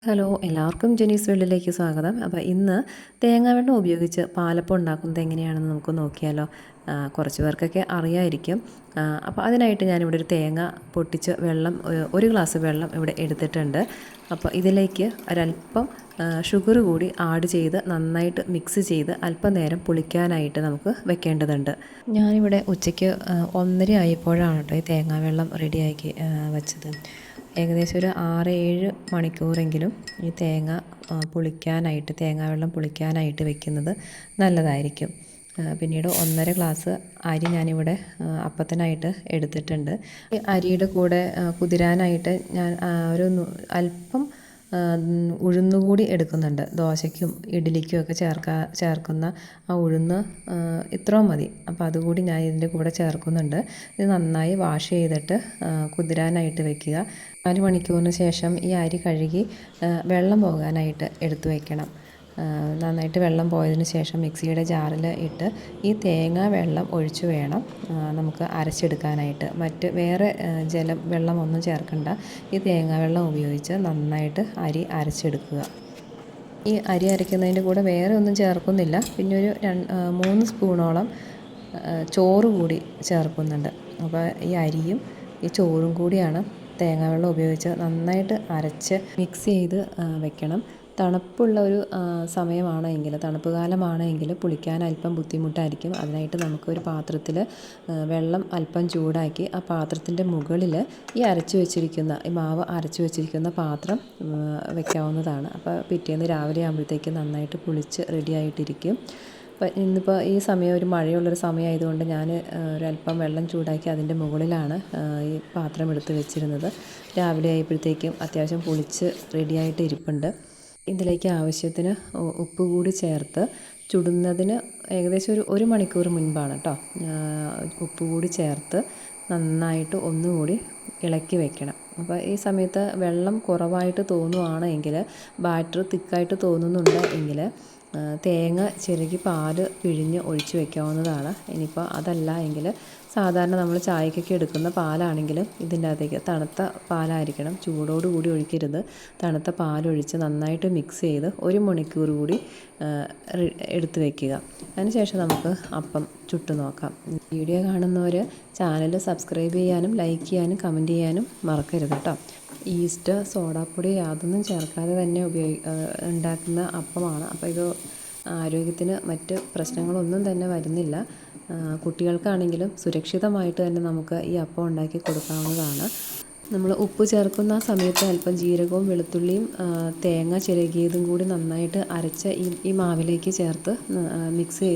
Hello, എല്ലാവർക്കും ജെനീസ് വേൾഡിലേക്ക് സ്വാഗതം. അപ്പോൾ ഇന്ന് തേങ്ങാവെള്ളം ഉപയോഗിച്ച് പാലപ്പം ഉണ്ടാക്കുന്നത് എങ്ങനെയാണെന്ന് നമുക്ക് നോക്കിയാലോ. കുറച്ച് പേർക്കൊക്കെ അറിയായിരിക്കും. അപ്പോൾ അതിനായിട്ട് ഞാനിവിടെ ഒരു തേങ്ങ പൊട്ടിച്ച് ഒരു ഗ്ലാസ് വെള്ളം ഇവിടെ എടുത്തിട്ടുണ്ട്. അപ്പോൾ ഇതിലേക്ക് ഒരല്പം ഷുഗർ കൂടി ആഡ് ചെയ്ത് നന്നായിട്ട് മിക്സ് ചെയ്ത് അല്പം നേരം പുളിക്കാനായിട്ട് നമുക്ക് വെക്കേണ്ടതുണ്ട്. ഞാനിവിടെ ഉച്ചയ്ക്ക് 1:30 ആയപ്പോഴാണ് കേട്ടോ ഈ തേങ്ങാവെള്ളം റെഡിയാക്കി വെച്ചത്. ഏകദേശം ഒരു 6-7 മണിക്കൂറെങ്കിലും ഈ തേങ്ങാവെള്ളം പുളിക്കാനായിട്ട് വെക്കുന്നത് നല്ലതായിരിക്കും. പിന്നീട് 1.5 ഗ്ലാസ് അരി ഞാനിവിടെ അപ്പത്തിനായിട്ട് എടുത്തിട്ടുണ്ട്. ഈ അരിയുടെ കൂടെ കുതിരാനായിട്ട് ഞാൻ അല്പം ഉഴുന്നുകൂടി എടുക്കുന്നുണ്ട്. ദോശയ്ക്കും ഇഡ്ഡലിക്കും ഒക്കെ ചേർക്കുന്ന ആ ഉഴുന്ന് ഇത്രയും മതി. അപ്പോൾ അതുകൂടി ഞാൻ ഇതിൻ്റെ കൂടെ ചേർക്കുന്നുണ്ട്. ഇത് നന്നായി വാഷ് ചെയ്തിട്ട് കുതിരാനായിട്ട് വെക്കുക. 4 മണിക്കൂറിന് ശേഷം ഈ അരി കഴുകി വെള്ളം പോകാനായിട്ട് എടുത്തു വയ്ക്കണം. നന്നായിട്ട് വെള്ളം പോയതിന് ശേഷം മിക്സിയുടെ ജാറിൽ ഇട്ട് ഈ തേങ്ങ വെള്ളം ഒഴിച്ച് വേണം നമുക്ക് അരച്ചെടുക്കാനായിട്ട്. വേറെ വെള്ളമൊന്നും ചേർക്കണ്ട. ഈ തേങ്ങ വെള്ളം ഉപയോഗിച്ച് നന്നായിട്ട് അരി അരച്ചെടുക്കുക. ഈ അരി അരയ്ക്കുന്നതിൻ്റെ കൂടെ വേറെ ഒന്നും ചേർക്കുന്നില്ല. പിന്നെ ഒരു 3 സ്പൂണോളം ചോറ് കൂടി ചേർക്കുന്നുണ്ട്. അപ്പോൾ ഈ അരിയും ഈ ചോറും കൂടിയാണ് തേങ്ങാവെള്ളം ഉപയോഗിച്ച് നന്നായിട്ട് അരച്ച് മിക്സ് ചെയ്ത് വെക്കണം. തണുപ്പുള്ള ഒരു തണുപ്പ് കാലമാണെങ്കിൽ പുളിക്കാൻ അല്പം ബുദ്ധിമുട്ടായിരിക്കും. അതിനായിട്ട് നമുക്കൊരു പാത്രത്തിൽ വെള്ളം അല്പം ചൂടാക്കി ആ പാത്രത്തിൻ്റെ മുകളിൽ ഈ മാവ് അരച്ചു വെച്ചിരിക്കുന്ന പാത്രം വെക്കാവുന്നതാണ്. അപ്പോൾ പിറ്റേന്ന് രാവിലെ ആകുമ്പോഴത്തേക്ക് നന്നായിട്ട് പുളിച്ച് റെഡിയായിട്ടിരിക്കും. അപ്പോൾ ഇന്നിപ്പോൾ ഈ സമയം ഒരു മഴയുള്ളൊരു സമയമായതുകൊണ്ട് ഞാൻ ഒരല്പം വെള്ളം ചൂടാക്കി അതിൻ്റെ മുകളിലാണ് ഈ പാത്രം എടുത്ത് വെച്ചിരുന്നത്. രാവിലെ ആയപ്പോഴത്തേക്കും അത്യാവശ്യം പുളിച്ച് റെഡിയായിട്ട് ഇരിപ്പുണ്ട്. ഇതിലേക്ക് ആവശ്യത്തിന് ഉപ്പ് കൂടി ചേർത്ത് ചുടുന്നതിന് ഏകദേശം ഒരു മണിക്കൂർ മുൻപാണ് കേട്ടോ ഉപ്പ് കൂടി ചേർത്ത് നന്നായിട്ട് ഒന്നുകൂടി ഇളക്കി വെക്കണം. അപ്പോൾ ഈ സമയത്ത് വെള്ളം കുറവായിട്ട് തോന്നുവാണെങ്കിൽ, ബാറ്റർ തിക്കായിട്ട് തോന്നുന്നുണ്ട് എങ്കിൽ തേങ്ങ ചിരകി പാല് പിഴിഞ്ഞ് ഒഴിച്ച് വെക്കാവുന്നതാണ്. ഇനിയിപ്പോൾ അതല്ല എങ്കിൽ സാധാരണ നമ്മൾ ചായക്കൊക്കെ എടുക്കുന്ന പാലാണെങ്കിലും ഇതിൻ്റെ അകത്തേക്ക് തണുത്ത പാലായിരിക്കണം, ചൂടോടുകൂടി ഒഴിക്കരുത്. തണുത്ത പാലൊഴിച്ച് നന്നായിട്ട് മിക്സ് ചെയ്ത് 1 മണിക്കൂർ കൂടി എടുത്ത് വയ്ക്കുക. അതിനുശേഷം നമുക്ക് അപ്പം ചുട്ട് നോക്കാം. വീഡിയോ കാണുന്നവർ ചാനൽ സബ്സ്ക്രൈബ് ചെയ്യാനും ലൈക്ക് ചെയ്യാനും കമൻറ്റ് ചെയ്യാനും മറക്കരുത് കേട്ടോ. ഈസ്റ്റ്, സോഡാപ്പൊടി യാതൊന്നും ചേർക്കാതെ തന്നെ ഉണ്ടാക്കുന്ന അപ്പമാണ്. അപ്പോൾ ഇത് ആരോഗ്യത്തിന് മറ്റ് പ്രശ്നങ്ങളൊന്നും തന്നെ വരുന്നില്ല. കുട്ടികൾക്കാണെങ്കിലും സുരക്ഷിതമായിട്ട് തന്നെ നമുക്ക് ഈ അപ്പം ഉണ്ടാക്കി കൊടുക്കാവുന്നതാണ്. നമ്മൾ ഉപ്പ് ചേർക്കുന്ന സമയത്ത് അല്പം ജീരകവും വെളുത്തുള്ളിയും തേങ്ങ ചിരകിയതും കൂടി നന്നായിട്ട് അരച്ച ഈ മാവിലേക്ക് ചേർത്ത്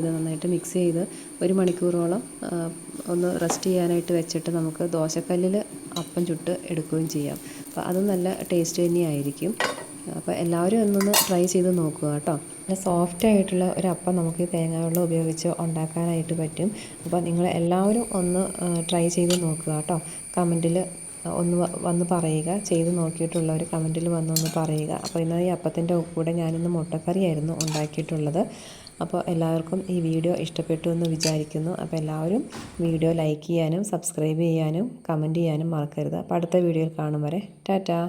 നന്നായിട്ട് മിക്സ് ചെയ്ത് 1 മണിക്കൂറോളം ഒന്ന് റെസ്റ്റ് ചെയ്യാനായിട്ട് വെച്ചിട്ട് നമുക്ക് ദോശക്കല്ലിൽ അപ്പം ചുട്ട് എടുക്കുകയും ചെയ്യാം. അപ്പോൾ അത് നല്ല ടേസ്റ്റ് തന്നെയായിരിക്കും. അപ്പോൾ എല്ലാവരും ഒന്നൊന്ന് ട്രൈ ചെയ്ത് നോക്കുക കേട്ടോ. നല്ല സോഫ്റ്റ് ആയിട്ടുള്ള ഒരു അപ്പം നമുക്ക് ഈ തേങ്ങാവെള്ളം ഉപയോഗിച്ച് ഉണ്ടാക്കാനായിട്ട് പറ്റും. അപ്പോൾ നിങ്ങൾ എല്ലാവരും ഒന്ന് ട്രൈ ചെയ്ത് നോക്കുക കേട്ടോ. കമൻറ്റിൽ വന്ന് പറയുക. ചെയ്ത് നോക്കിയിട്ടുള്ളവർ കമൻറ്റിൽ വന്നൊന്ന് പറയുക. അപ്പോൾ ഇന്ന് ഈ അപ്പത്തിൻ്റെ കൂടെ ഞാനിന്ന് മുട്ടക്കറിയായിരുന്നു ഉണ്ടാക്കിയിട്ടുള്ളത്. അപ്പോൾ എല്ലാവർക്കും ഈ വീഡിയോ ഇഷ്ടപ്പെട്ടു എന്ന് വിചാരിക്കുന്നു. അപ്പോൾ എല്ലാവരും വീഡിയോ ലൈക്ക് ചെയ്യാനും സബ്സ്ക്രൈബ് ചെയ്യാനും കമൻറ്റ് ചെയ്യാനും മറക്കരുത്. അപ്പോൾ അടുത്ത വീഡിയോയിൽ കാണും വരെ ടാറ്റാ.